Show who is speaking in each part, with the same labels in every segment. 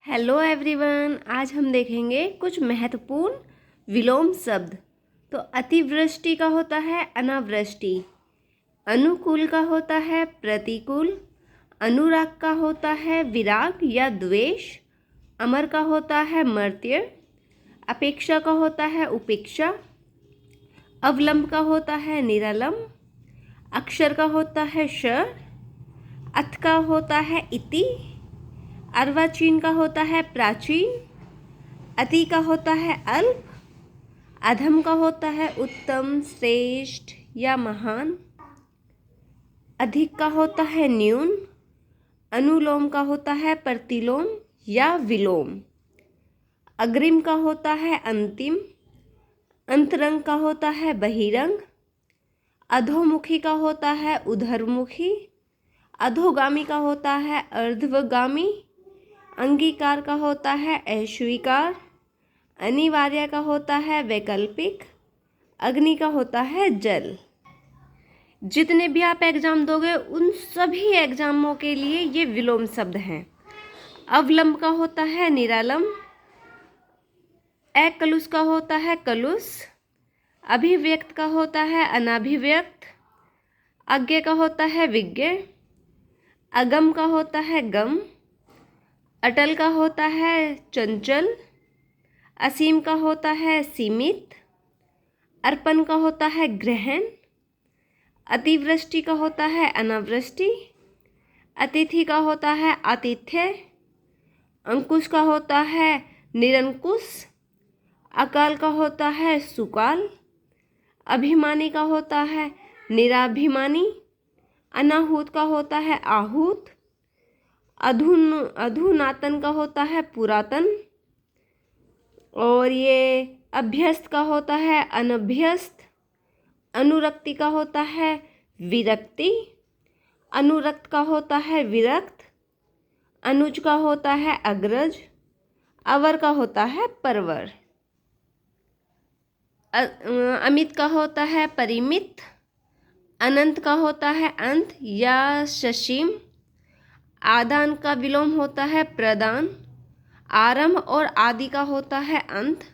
Speaker 1: Hello everyone, आज हम देखेंगे कुछ महत्वपूर्ण विलोम शब्द। तो अतिवृष्टि का होता है अनावृष्टि, अनुकूल का होता है प्रतिकूल, अनुराग का होता है विराग या द्वेष, अमर का होता है मर्त्य, अपेक्षा का होता है उपेक्षा, अवलंब का होता है निरालंब, अक्षर का होता है श, अथ का होता है इति, अर्वाचीन का होता है प्राचीन, अति का होता है अल्प, अधम का होता है उत्तम श्रेष्ठ या महान, अधिक का होता है न्यून, अनुलोम का होता है प्रतिलोम या विलोम, अग्रिम का होता है अंतिम, अंतरंग का होता है बहिरंग, अधोमुखी का होता है उधरमुखी, अधोगामी का होता है अर्धगामी, अंगीकार का होता है अस्वीकार, अनिवार्य का होता है वैकल्पिक, अग्नि का होता है जल। जितने भी आप एग्जाम दोगे उन सभी एग्जामों के लिए ये विलोम शब्द हैं। अवलंब का होता है निरालंब, अकलुष का होता है कलुष, अभिव्यक्त का होता है अनाभिव्यक्त, अज्ञ का होता है विज्ञ, अगम का होता है गम, अटल का होता है चंचल, असीम का होता है सीमित, अर्पण का होता है ग्रहण, अतिवृष्टि का होता है अनावृष्टि, अतिथि का होता है आतिथ्य, अंकुश का होता है निरंकुश, अकाल का होता है सुकाल, अभिमानी का होता है निराभिमानी, अनाहूत का होता है आहूत, अधुनातन का होता है पुरातन, और ये अभ्यस्त का होता है अनभ्यस्त, अनुरक्ति का होता है विरक्ति, अनुरक्त का होता है विरक्त, अनुज का होता है अग्रज, अवर का होता है परवर, अमित का होता है परिमित, अनंत का होता है अंत या ससीम, आदान का विलोम होता है प्रदान, आरंभ और आदि का होता है अंत,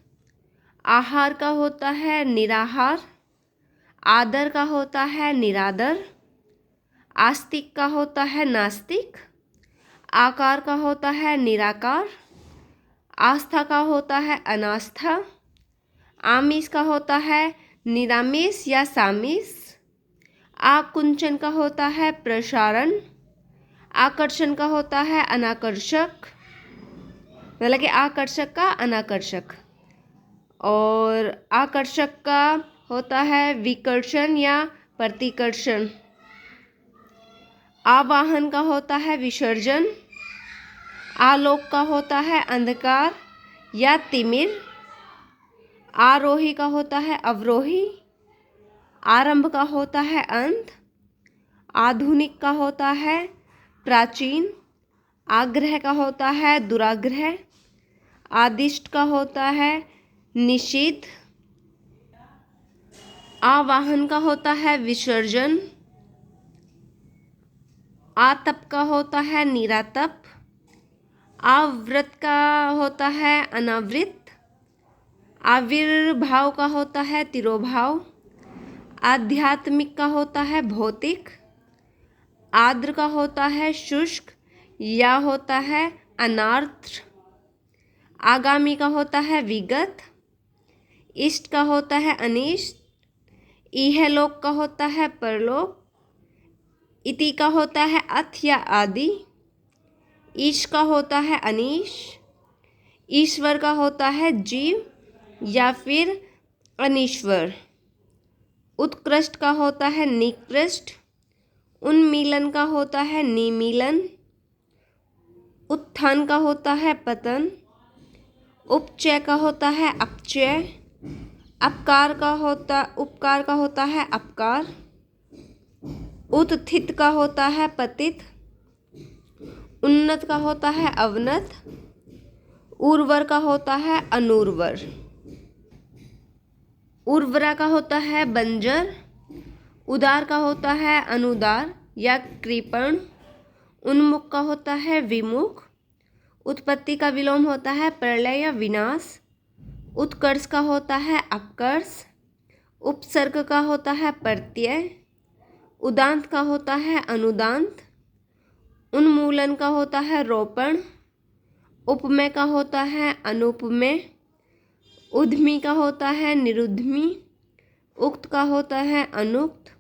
Speaker 1: आहार का होता है निराहार, आदर का होता है निरादर, आस्तिक का होता है नास्तिक, आकार का होता है निराकार, आस्था का होता है अनास्था, आमिष का होता है निरामिष या सामिष, आकुंचन का होता है प्रसारण, आकर्षण का होता है अनाकर्षक, मतलब कि आकर्षक का अनाकर्षक, और आकर्षक का होता है विकर्षण या प्रतिकर्षण, आवाहन का होता है विसर्जन, आलोक का होता है अंधकार या तिमिर, आरोही का होता है अवरोही, आरंभ का होता है अंत, आधुनिक का होता है प्राचीन, आग्रह का होता है दुराग्रह, आदिष्ट का होता है निषिद्ध, आवाहन का होता है विसर्जन, आतप का होता है निरातप, आवृत का होता है अनावृत, आविर्भाव का होता है तिरोभाव, आध्यात्मिक का होता है भौतिक, आर्द्र का होता है शुष्क या होता है अनार्द्र, आगामी का होता है विगत, इष्ट का होता है अनिष्ट, इहलोक का होता है परलोक, इति का होता है अथ या आदि, ईश का होता है अनीश, ईश्वर का होता है जीव या फिर अनीश्वर, उत्कृष्ट का होता है निकृष्ट, उन्मीलन का होता है निमीलन, उत्थान का होता है पतन, उपचय का होता है अपचय, उपकार का होता है अपकार, उत्थित का होता है पतित, उन्नत का होता है अवनत, उर्वर का होता है अनुर्वर, उर्वरा का होता है बंजर, उदार का होता है अनुदार या कृपण, उन्मुख का होता है विमुख, उत्पत्ति का विलोम होता है प्रलय या विनाश। उत्कर्ष का होता है अपकर्ष। उपसर्ग का होता है प्रत्यय। उदांत का होता है अनुदांत। उन्मूलन का होता है रोपण। उपमेय का होता है अनुपमेय। उद्यमी का होता है निरुद्यमी। उक्त का होता है अनुक्त।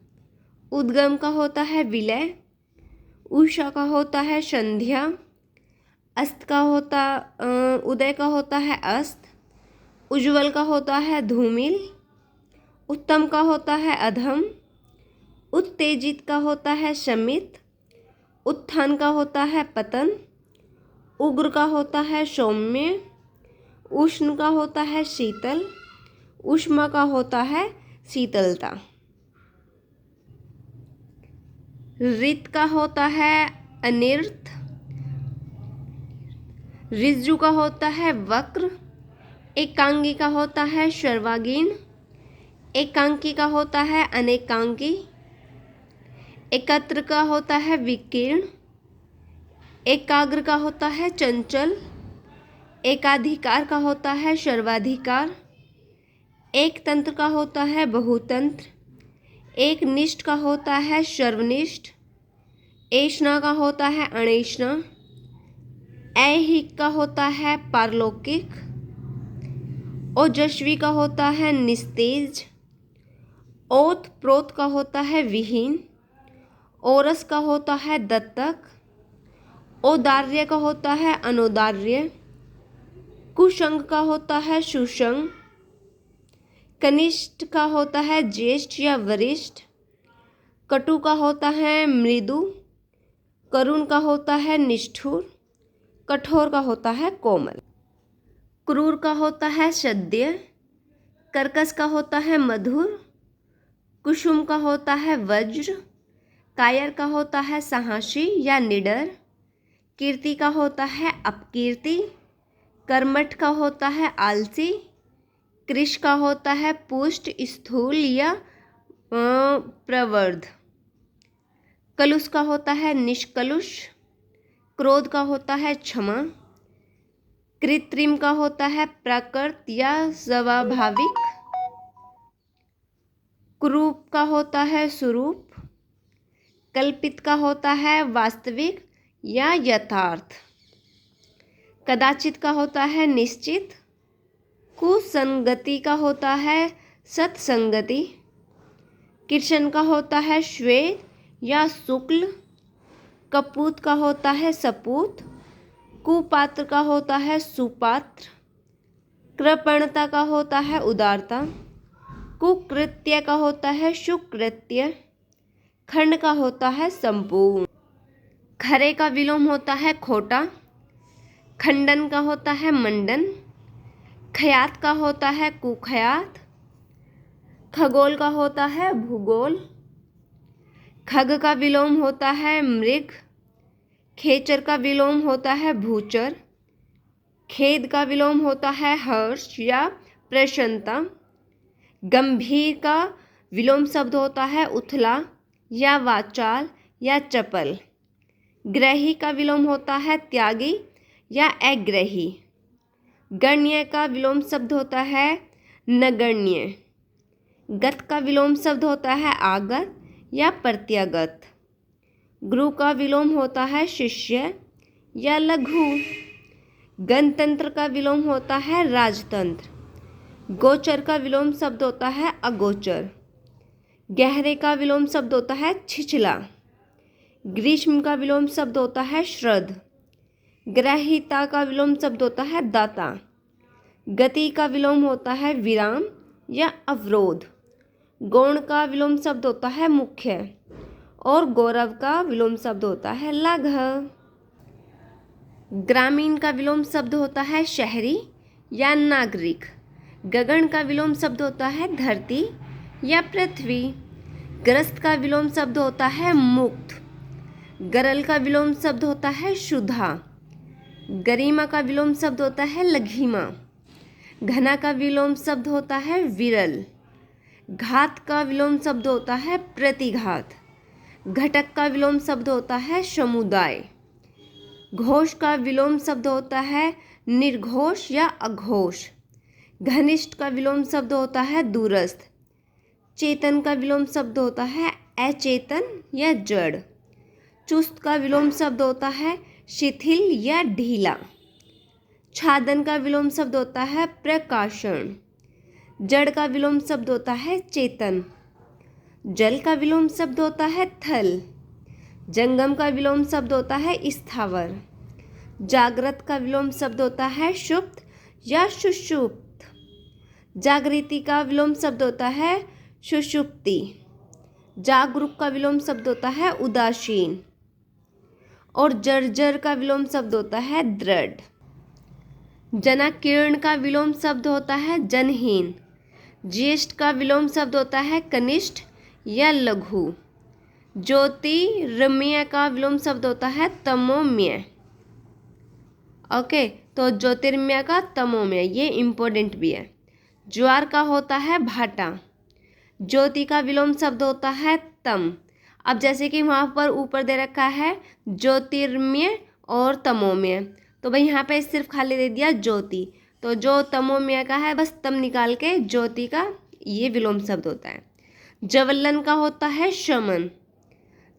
Speaker 1: उद्गम का होता है विलय। उषा का होता है संध्या। अस्त का होता उदय का होता है अस्त। उज्ज्वल का होता है धूमिल। उत्तम का होता है अधम। उत्तेजित का होता है शमित। उत्थान का होता है पतन। उग्र का होता है सौम्य। उष्ण का होता है शीतल। ऊष्मा का होता है शीतलता। ऋत का होता है अनिर्त। ऋजु का होता है वक्र। एकांगी का होता है सर्वांगीण। एकांकी का होता है अनेकांगी। एकत्र का होता है विकीर्ण। एकाग्र का होता है चंचल। एकाधिकार का होता है सर्वाधिकार। एक तंत्र का होता है बहुतंत्र। एक निष्ठ का होता है सर्वनिष्ठ। ऐष्णा का होता है अणैष्णा। ऐहिक का होता है पारलौकिक। ओजस्वी का होता है निस्तेज। ओत प्रोत का होता है विहीन। ओरस का होता है दत्तक। औदार्य का होता है अनौदार्य। कुसंग का होता है सुसंग। कनिष्ठ का होता है ज्येष्ठ या वरिष्ठ। कटु का होता है मृदु। करुण का होता है निष्ठुर। कठोर का होता है कोमल। क्रूर का होता है सद्य। कर्कश का होता है मधुर। कुसुम का होता है वज्र। कायर का होता है साहसी या निडर। कीर्ति का होता है अपकीर्ति। कर्मठ का होता है आलसी। कृश का होता है पुष्ट स्थूल या प्रवर्ध। कलुष का होता है निष्कलुष। क्रोध का होता है क्षमा। कृत्रिम का होता है प्राकृत या स्वाभाविक। कुरूप का होता है स्वरूप। कल्पित का होता है वास्तविक या यथार्थ। कदाचित का होता है निश्चित। कुसंगति का होता है सत्संगति। कृष्ण का होता है श्वेत या शुक्ल। कपूत का होता है सपूत। कुपात्र का होता है सुपात्र। कृपणता का होता है उदारता। कुकृत्य का होता है सुकृत्य। खंड का होता है संपूर्ण। खरे का विलोम होता है खोटा। खंडन का होता है मंडन। खयात का होता है कुखयात। खगोल का होता है भूगोल। खग का विलोम होता है मृग। खेचर का विलोम होता है भूचर। खेद का विलोम होता है हर्ष या प्रसन्नता। गंभीर का विलोम शब्द होता है उथला या वाचाल या चपल। ग्रही का विलोम होता है त्यागी या अग्रही। गण्य का विलोम शब्द होता है नगण्य। गत का विलोम शब्द होता है आगत या प्रत्यागत। गुरु का विलोम होता है शिष्य या लघु। गणतंत्र का विलोम होता है राजतंत्र। गोचर का विलोम शब्द होता है अगोचर। गहरे का विलोम शब्द होता है छिछला। ग्रीष्म का विलोम शब्द होता है श्रद्ध। ग्रहीता का विलोम शब्द होता है दाता। गति का विलोम होता है विराम या अवरोध। गौण का विलोम शब्द होता है मुख्य और गौरव का विलोम शब्द होता है लाघव। ग्रामीण का विलोम शब्द होता है शहरी या नागरिक। गगन का विलोम शब्द होता है धरती या पृथ्वी। ग्रस्त का विलोम शब्द होता है मुक्त। गरल का विलोम शब्द होता है शुद्धा। गरिमा का विलोम शब्द होता है लघिमा। घना का विलोम शब्द होता है विरल। घात का विलोम शब्द होता है प्रतिघात। घटक का विलोम शब्द होता है समुदाय। घोष का विलोम शब्द होता है निर्घोष या अघोष। घनिष्ठ का विलोम शब्द होता है दूरस्थ। चेतन का विलोम शब्द होता है अचेतन या जड़। चुस्त का विलोम शब्द होता है शिथिल या ढीला। छादन का विलोम शब्द होता है प्रकाशन। जड़ का विलोम शब्द होता है चेतन। जल का विलोम शब्द होता है थल। जंगम का विलोम शब्द होता है स्थावर। जागृत का विलोम शब्द होता है सुप्त या सुषुप्त। जागृति का विलोम शब्द होता है सुषुप्ति। जागरूक का विलोम शब्द होता है उदासीन। और जर्जर का विलोम शब्द होता है दृढ़। जनाकीर्ण का विलोम शब्द होता है जनहीन। ज्येष्ठ का विलोम शब्द होता है कनिष्ठ या लघु। ज्योतिर्मय का विलोम शब्द होता है तमोमय। ओके, तो ज्योतिर्मय का तमोमय, ये इम्पोर्टेंट भी है। ज्वार का होता है भाटा। ज्योति का विलोम शब्द होता है तम। अब जैसे कि वहाँ पर ऊपर दे रखा है ज्योतिर्मय और तमोमय, तो भाई यहाँ पे सिर्फ खाली दे दिया ज्योति, तो जो तमोमय का है बस तम निकाल के ज्योति का ये विलोम शब्द होता है। जवलन का होता है शमन।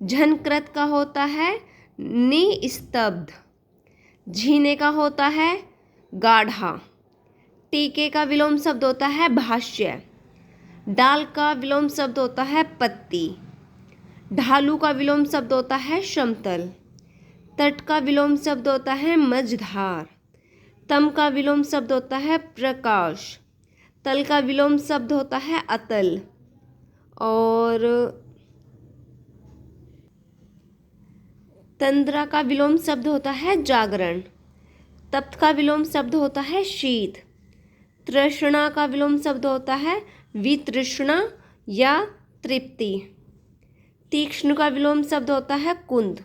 Speaker 1: झनकृत का होता है निस्तब्ध। झीने का होता है गाढ़ा। टीके का विलोम शब्द होता है भाष्य। डाल का विलोम शब्द होता है पत्ती। ढालू का विलोम शब्द होता है समतल। तट का विलोम शब्द होता है मझधार। तम का विलोम शब्द होता है प्रकाश। तल का विलोम शब्द होता है अतल। और तंद्रा का विलोम शब्द होता है जागरण। तप्त का विलोम शब्द होता है शीत। तृष्णा का विलोम शब्द होता है वितृष्णा या तृप्ति। तीक्ष्ण का विलोम शब्द होता है कुंद।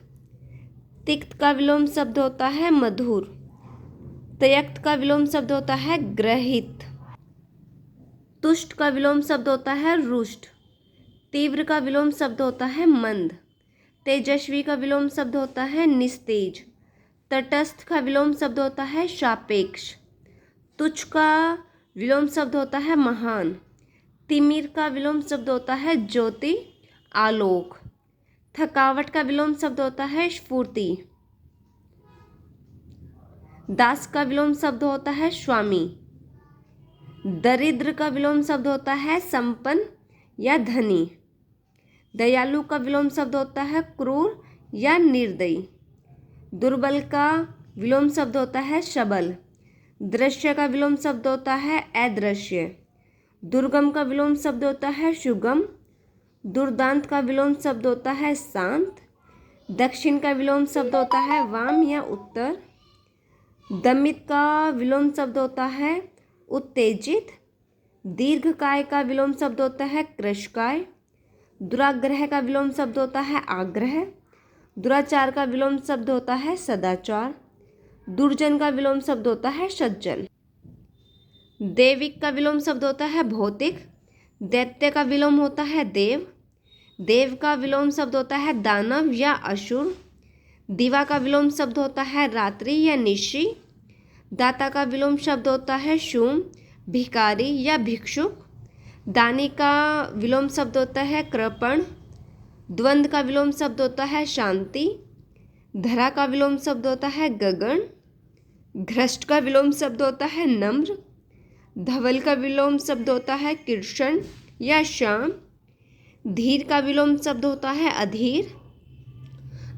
Speaker 1: तिक्त का विलोम शब्द होता है मधुर। त्यक्त का विलोम शब्द होता है ग्रहित। तुष्ट का विलोम शब्द होता है रुष्ट। तीव्र का विलोम शब्द होता है मंद। तेजस्वी का विलोम शब्द होता है निस्तेज। तटस्थ का विलोम शब्द होता है सापेक्ष। तुच्छ का विलोम शब्द होता है महान। तिमिर का विलोम शब्द होता है ज्योति आलोक। थकावट का विलोम शब्द होता है स्फूर्ति। दास का विलोम शब्द होता है स्वामी। दरिद्र का विलोम शब्द होता है संपन्न या धनी। दयालु का विलोम शब्द होता है क्रूर या निर्दयी। दुर्बल का विलोम शब्द होता है सबल। दृश्य का विलोम शब्द होता है अदृश्य। दुर्गम का विलोम शब्द होता है सुगम। दुर्दांत का विलोम शब्द होता है शांत। दक्षिण का विलोम शब्द होता है वाम या उत्तर। दमित का विलोम शब्द होता है उत्तेजित। दीर्घकाय का विलोम शब्द होता है कृशकाय। दुराग्रह का विलोम शब्द होता है आग्रह। दुराचार का विलोम शब्द होता है सदाचार। दुर्जन का विलोम शब्द होता है सज्जन। देविक का विलोम शब्द होता है भौतिक। दैत्य का विलोम होता है देव। देव का विलोम शब्द होता है दानव या असुर। दिवा का विलोम शब्द होता है रात्रि या निशी। दाता का विलोम शब्द होता है शूम भिखारी या भिक्षुक। दानी का विलोम शब्द होता है कृपण। द्वंद्व का विलोम शब्द होता है शांति। धरा का विलोम शब्द होता है गगन। घ्रष्ट का विलोम शब्द होता है नम्र। धवल का विलोम शब्द होता है कृष्ण या श्याम। धीर का विलोम शब्द होता है अधीर।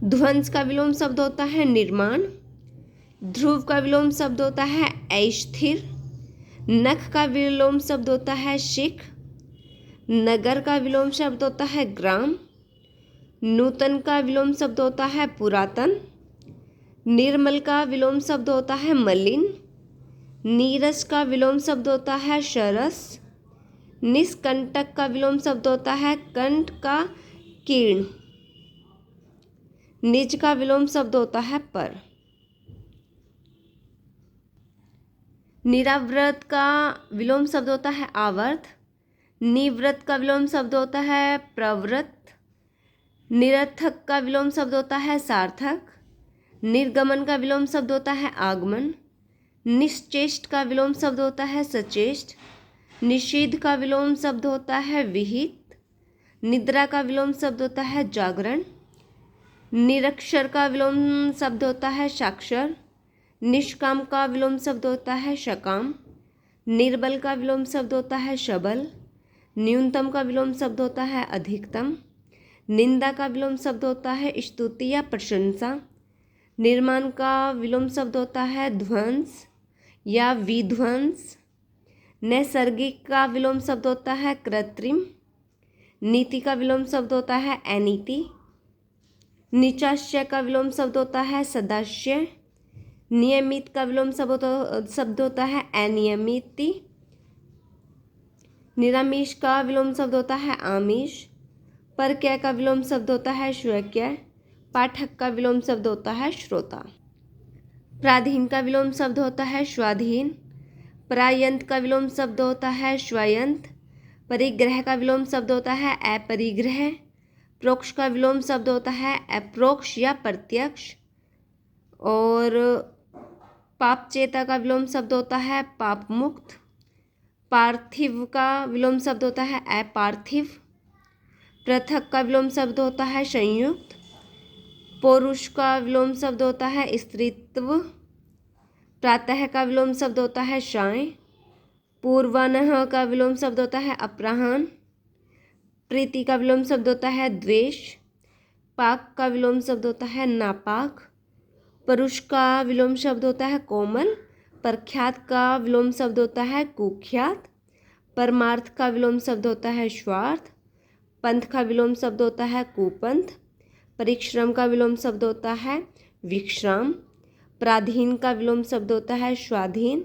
Speaker 1: ध्वंस का विलोम शब्द होता है निर्माण। ध्रुव का विलोम शब्द होता है अस्थिर। नख का विलोम शब्द होता है शिख। नगर का विलोम शब्द होता है ग्राम। नूतन का विलोम शब्द होता है पुरातन। निर्मल का विलोम शब्द होता है मलिन। नीरस का विलोम शब्द होता है सरस। निष्कंटक का विलोम शब्द होता है कंठ का कीर्ण। निज का विलोम शब्द होता है पर। निराव्रत का विलोम शब्द होता है आवर्त। निवृत्त का विलोम शब्द होता है प्रवृत्त। निरर्थक का विलोम शब्द होता है सार्थक। निर्गमन का विलोम शब्द होता है आगमन। निश्चेष्ट का विलोम शब्द होता है सचेष्ट। निषेध का विलोम शब्द होता है विहित। निद्रा का विलोम शब्द होता है जागरण। निरक्षर का विलोम शब्द होता है साक्षर। निष्काम का विलोम शब्द होता है सकाम। निर्बल का विलोम शब्द होता है सबल। न्यूनतम का विलोम शब्द होता है अधिकतम। निंदा का विलोम शब्द होता है स्तुति या प्रशंसा। निर्माण का विलोम शब्द होता है ध्वंस या विध्वंस। नैसर्गिक का विलोम शब्द होता है कृत्रिम। नीति का विलोम शब्द होता है अनीति। निचाश्य का विलोम शब्द होता है सदाश्य। नियमित का विलोम शब्द होता है अनियमिति। निरामिष का विलोम शब्द होता है आमिष। परक्य का विलोम शब्द होता है स्वक्य। पाठक का विलोम शब्द होता है श्रोता। प्राधीन का विलोम शब्द होता है स्वाधीन। प्रायंत का विलोम शब्द होता है स्वयंत। परिग्रह का विलोम शब्द होता है अपरिग्रह। प्रोक्ष का विलोम शब्द होता है अप्रोक्ष या प्रत्यक्ष। और पाप चेता का विलोम शब्द होता है पाप मुक्त। पार्थिव का विलोम शब्द होता है अपार्थिव। पृथक का विलोम शब्द होता है संयुक्त। पौरुष का विलोम शब्द होता है स्त्रीत्व। प्रातः का विलोम शब्द होता है साय। पूर्वाह्न का विलोम शब्द होता है अपराह्न। प्रीति का विलोम शब्द होता है द्वेष। पाक का विलोम शब्द होता है नापाक। परुष का विलोम शब्द होता है कोमल। प्रख्यात का विलोम शब्द होता है कुख्यात। परमार्थ का विलोम शब्द होता है स्वार्थ। पंथ का विलोम शब्द होता है कुपंथ। परिश्रम का विलोम शब्द होता है विश्राम। प्राधीन का विलोम शब्द होता है स्वाधीन।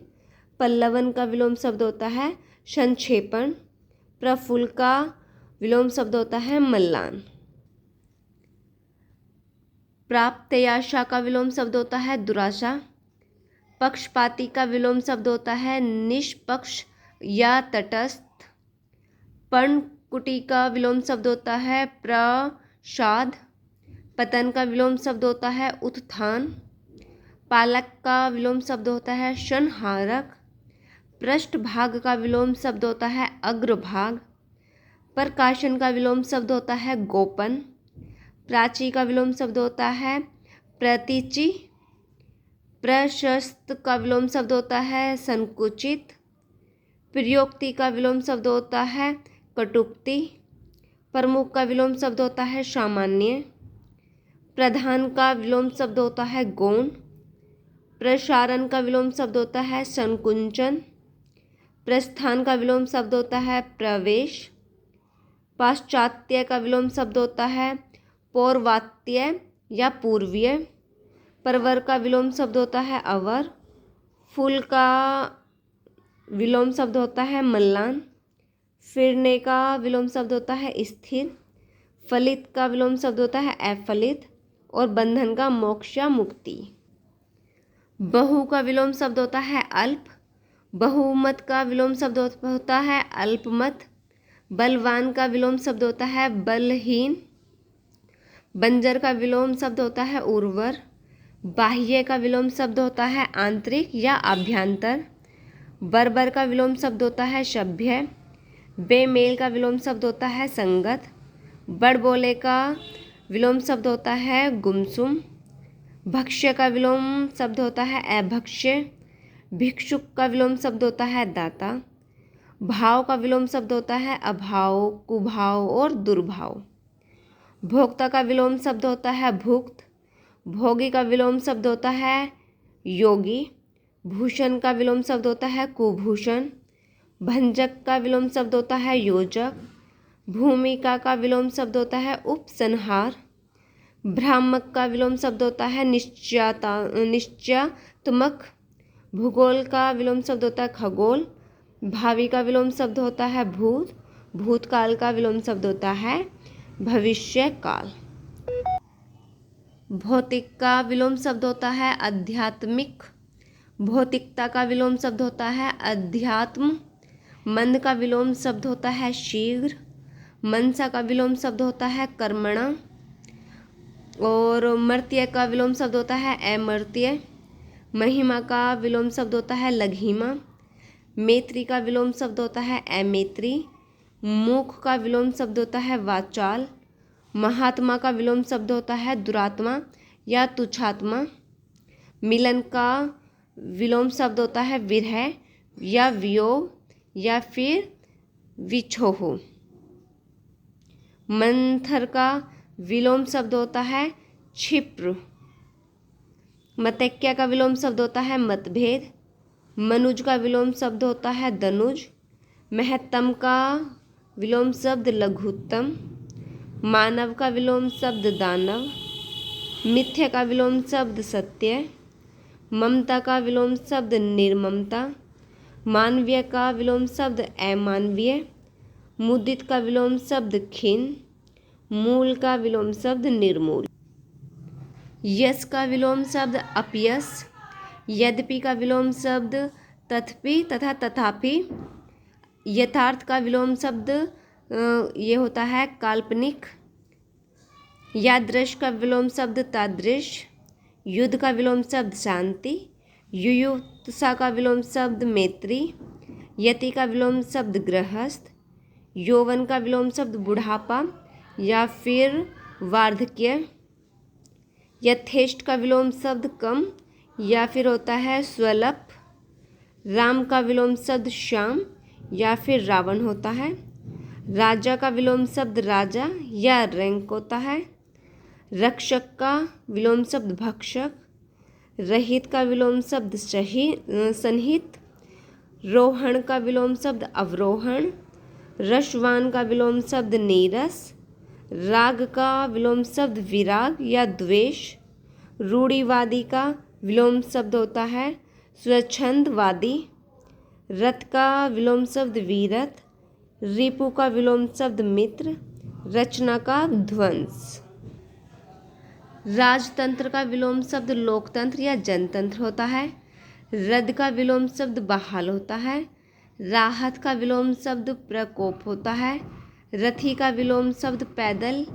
Speaker 1: पल्लवन का विलोम शब्द होता है संक्षेपण। प्रफुल्ल का विलोम शब्द होता है मल्लान। प्राप्तयाशा का विलोम शब्द होता है दुराशा। पक्षपाती का विलोम शब्द होता है निष्पक्ष या तटस्थ। पर्णकुटी का विलोम शब्द होता है प्रसाद। पतन का विलोम शब्द होता है उत्थान। पालक का विलोम शब्द होता है संहारक। पृष्ठभाग का विलोम शब्द होता है अग्रभाग। प्रकाशन का विलोम शब्द होता है गोपन। प्राची का विलोम शब्द होता है प्रतीचि। प्रशस्त का विलोम शब्द होता है संकुचित। प्रयोक्ति का विलोम शब्द होता है कटुक्ति। प्रमुख का विलोम शब्द होता है सामान्य। प्रधान का विलोम शब्द होता है गौण। प्रसारण का विलोम शब्द होता है संकुंचन। प्रस्थान का विलोम शब्द होता है प्रवेश। पाश्चात्य का विलोम शब्द होता है पौर्वात्य या पूर्वीय। परवर का विलोम शब्द होता है अवर। फूल का विलोम शब्द होता है मल्लान। फिरने का विलोम शब्द होता है स्थिर। फलित का विलोम शब्द होता है अफलित। और बंधन का मोक्ष या मुक्ति। बहु का विलोम शब्द होता है अल्प। बहुमत का विलोम शब्द होता है अल्पमत। बलवान का विलोम शब्द होता है बलहीन। बंजर का विलोम शब्द होता है उर्वर। बाह्य का विलोम शब्द होता है आंतरिक या आभ्यंतर। बर्बर का विलोम शब्द होता है सभ्य। बेमेल का विलोम शब्द होता है संगत। बड़बोले का विलोम शब्द होता है गुमसुम। भक्ष्य का विलोम शब्द होता है अभक्ष्य। भिक्षुक का विलोम शब्द होता है दाता। भाव का विलोम शब्द होता है अभाव, कुभाव और दुर्भाव। भोक्ता का विलोम शब्द होता है भुक्त। भोगी का विलोम शब्द होता है योगी। भूषण का विलोम शब्द होता है कुभूषण। भंजक का विलोम शब्द होता है योजक। भूमिका का विलोम शब्द होता है उपसंहार। भ्रामक का विलोम शब्द होता है निश्चयात्मक। भूगोल का विलोम शब्द होता है खगोल। भावी का विलोम शब्द होता है भूत। भूतकाल का विलोम शब्द होता है भविष्य काल। भौतिक का विलोम शब्द होता है आध्यात्मिक। भौतिकता का विलोम शब्द होता है अध्यात्म। मंद का विलोम शब्द होता है शीघ्र। मनसा का विलोम शब्द होता है कर्मणा। और मर्त्य का विलोम शब्द होता है अमर्त्य। महिमा का विलोम शब्द होता है लघिमा। मैत्री का विलोम शब्द होता है अमैत्री। मूख का विलोम शब्द होता है वाचाल। महात्मा का विलोम शब्द होता है दुरात्मा या तुच्छात्मा। मिलन का विलोम शब्द होता है विरह या वियोग या फिर विछोह। मंथर का विलोम शब्द होता है क्षिप्र। मतैक्या का विलोम शब्द होता है मतभेद। मनुज का विलोम शब्द होता है दनुज। महत्तम का विलोम शब्द लघुत्तम। मानव का विलोम शब्द दानव। मिथ्या का विलोम शब्द सत्य। ममता का विलोम शब्द निर्ममता। मानवीय का विलोम शब्द अमानवीय। मुदित का विलोम शब्द खिन्न। मूल का विलोम शब्द निर्मूल। यश का विलोम शब्द अपयश। यद्यपि का विलोम शब्द तथपि तथा तथापि। यथार्थ का विलोम शब्द ये होता है काल्पनिक। यादृश का विलोम शब्द तादृश। युद्ध का विलोम शब्द शांति। युयुत्सा का विलोम शब्द मैत्री। यति का विलोम शब्द गृहस्थ। यौवन का विलोम शब्द बुढ़ापा या फिर वार्धक्य। यथेष्ट का विलोम शब्द कम या फिर होता है स्वल्प। राम का विलोम शब्द श्याम या फिर रावण होता है। राजा का विलोम शब्द राजा या रैंक होता है। रक्षक का विलोम शब्द भक्षक। रहित का विलोम शब्द सन्निहित। रोहण का विलोम शब्द अवरोहण। रसवान का विलोम शब्द नीरस। राग का विलोम शब्द विराग या द्वेष। रूढ़िवादी का विलोम शब्द होता है स्वच्छंदवादी। रथ का विलोम शब्द वीरथ। रिपु का विलोम शब्द मित्र। रचना का ध्वंस। राजतंत्र का विलोम शब्द लोकतंत्र या जनतंत्र होता है। रद का विलोम शब्द बहाल होता है। राहत का विलोम शब्द प्रकोप होता है। रथी का विलोम शब्द पैदल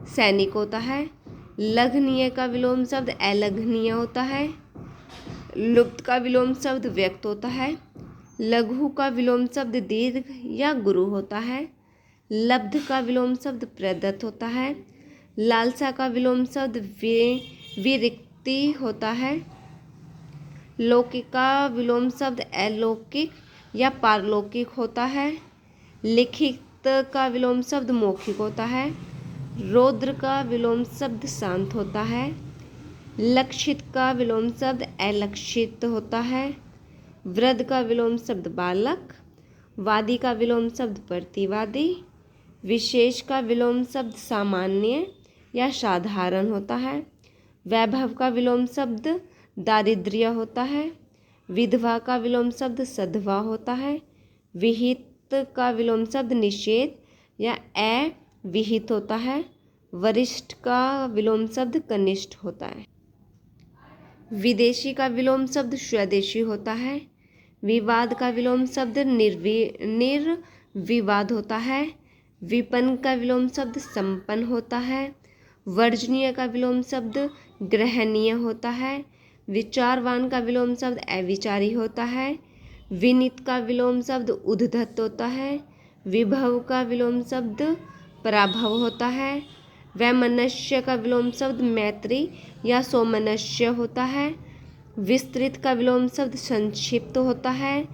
Speaker 1: सैनिक होता है। लघनीय का विलोम शब्द अलघनीय होता है। लुप्त का विलोम शब्द व्यक्त होता है। लघु का विलोम शब्द दीर्घ या गुरु होता है। लब्ध का विलोम शब्द प्रदत्त होता है। लालसा का विलोम शब्द विरिक्ति होता है। लौकिक का विलोम शब्द अलौकिक या पारलौकिक होता है। लिखित का विलोम शब्द मौखिक होता है। रौद्र का विलोम शब्द शांत होता है। लक्षित का विलोम शब्द अलक्षित होता है। वृद्ध का विलोम शब्द बालक। वादी का विलोम शब्द प्रतिवादी। विशेष का विलोम शब्द सामान्य या साधारण होता है। वैभव का विलोम शब्द दारिद्र्य होता है। विधवा का विलोम शब्द सधवा होता है। विहित का विलोम शब्द निषेध या अविहित होता है। वरिष्ठ का विलोम शब्द कनिष्ठ होता है। विदेशी का विलोम शब्द स्वदेशी होता है। विवाद का विलोम शब्द निर्विवाद होता है। विपन्न का विलोम शब्द संपन्न होता है। वर्जनीय का विलोम शब्द ग्रहणीय होता है। विचारवान का विलोम शब्द अविचारी होता है। विनीत का विलोम शब्द उद्धत होता है। विभव का विलोम शब्द पराभव होता है। वैमनस्य का विलोम शब्द मैत्री या सौमनस्य होता है। विस्तृत का विलोम शब्द संक्षिप्त होता है।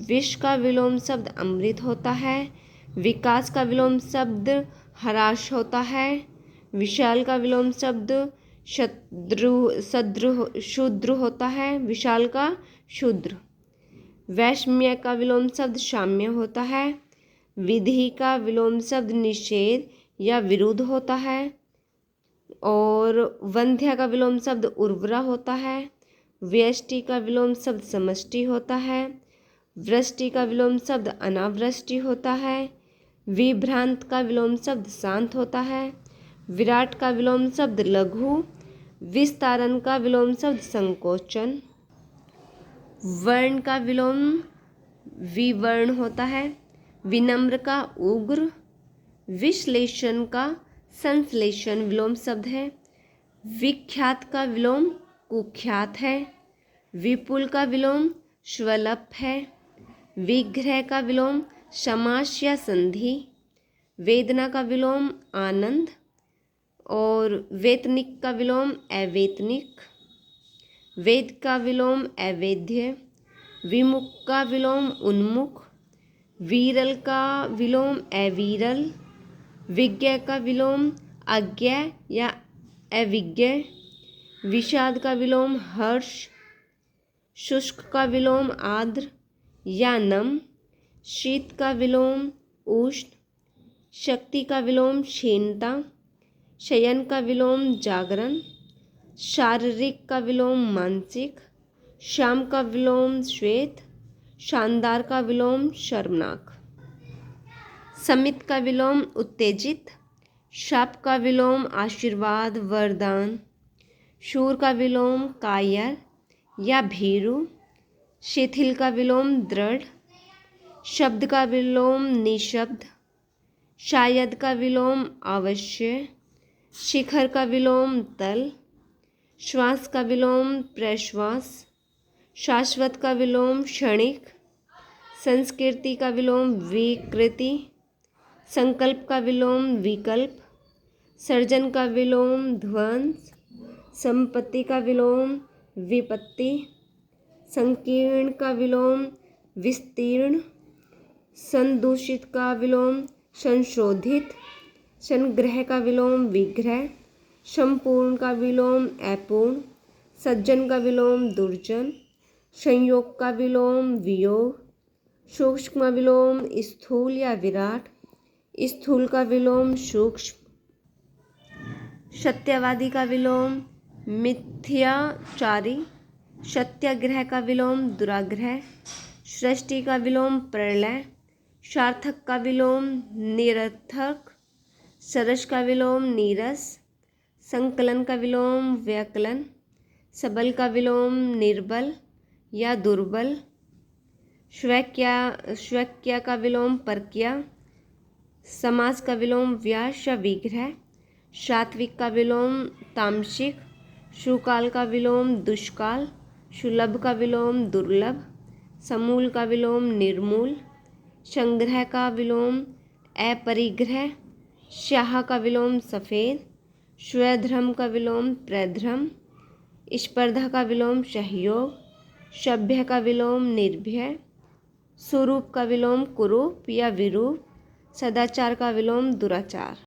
Speaker 1: विष का विलोम शब्द अमृत होता है। विकास का विलोम शब्द ह्रास होता है। विशाल का विलोम शब्द शूद्र होता है। विशाल का शूद्र। वैषम्य का विलोम शब्द साम्य होता है। विधि का विलोम शब्द निषेध या विरुद्ध होता है। और वंध्या का विलोम शब्द उर्वरा होता है। व्यष्टि का विलोम शब्द समष्टि होता है। वृष्टि का विलोम शब्द अनावृष्टि होता है। विभ्रांत का विलोम शब्द शांत होता है। विराट का विलोम शब्द लघु। विस्तारण का विलोम शब्द संकोचन। वर्ण का विलोम विवर्ण होता है। विनम्र का उग्र। विश्लेषण का संश्लेषण विलोम शब्द है। विख्यात का विलोम कुख्यात है। विपुल का विलोम श्वलप है। विग्रह का विलोम समास या संधि। वेदना का विलोम आनंद। और वेतनिक का विलोम अवेतनिक। वेद का विलोम अवेद्य। विमुख का विलोम उन्मुख। वीरल का विलोम अवीरल। विज्ञ का विलोम अज्ञ या अविज्ञ। विषाद का विलोम हर्ष। शुष्क का विलोम आर्द्र या नम। शीत का विलोम उष्ण। शक्ति का विलोम क्षीणता। शयन का विलोम जागरण। शारीरिक का विलोम मानसिक। श्याम का विलोम श्वेत। शानदार का विलोम शर्मनाक। समित का विलोम उत्तेजित। शाप का विलोम आशीर्वाद वरदान। शूर का विलोम कायर या भीरु। शिथिल का विलोम दृढ़। शब्द का विलोम निशब्द। शायद का विलोम अवश्य। शिखर का विलोम तल। श्वास का विलोम प्रश्वास। शाश्वत का विलोम क्षणिक। संस्कृति का विलोम विकृति। संकल्प का विलोम विकल्प। सर्जन का विलोम ध्वंस। संपत्ति का विलोम विपत्ति। संकीर्ण का विलोम विस्तीर्ण। संदूषित का विलोम संशोधित। संग्रह का विलोम विग्रह। संपूर्ण का विलोम अपूर्ण। सज्जन का विलोम दुर्जन। संयोग का विलोम वियोग। सूक्ष्म विलोम स्थूल या विराट। स्थूल का विलोम सूक्ष्म। सत्यवादी का विलोम मिथ्याचारी। सत्याग्रह का विलोम दुराग्रह। सृष्टि का विलोम प्रलय। सार्थक का विलोम निरर्थक। सरस का विलोम नीरस। संकलन का विलोम व्यकलन। सबल का विलोम निर्बल या दुर्बल। स्वक्या का विलोम परक्या। समास का विलोम व्यास या विग्रह। सात्विक का विलोम तामसिक। सुकाल का विलोम दुष्काल। सुलभ का विलोम दुर्लभ। समूल का विलोम निर्मूल। संग्रह का विलोम अपरिग्रह। श्याह का विलोम सफ़ेद। स्वधर्म का विलोम प्रधर्म। स्पर्धा का विलोम सहयोग। सभ्य का विलोम निर्भय। स्वरूप का विलोम कुरूप या विरूप। सदाचार का विलोम दुराचार।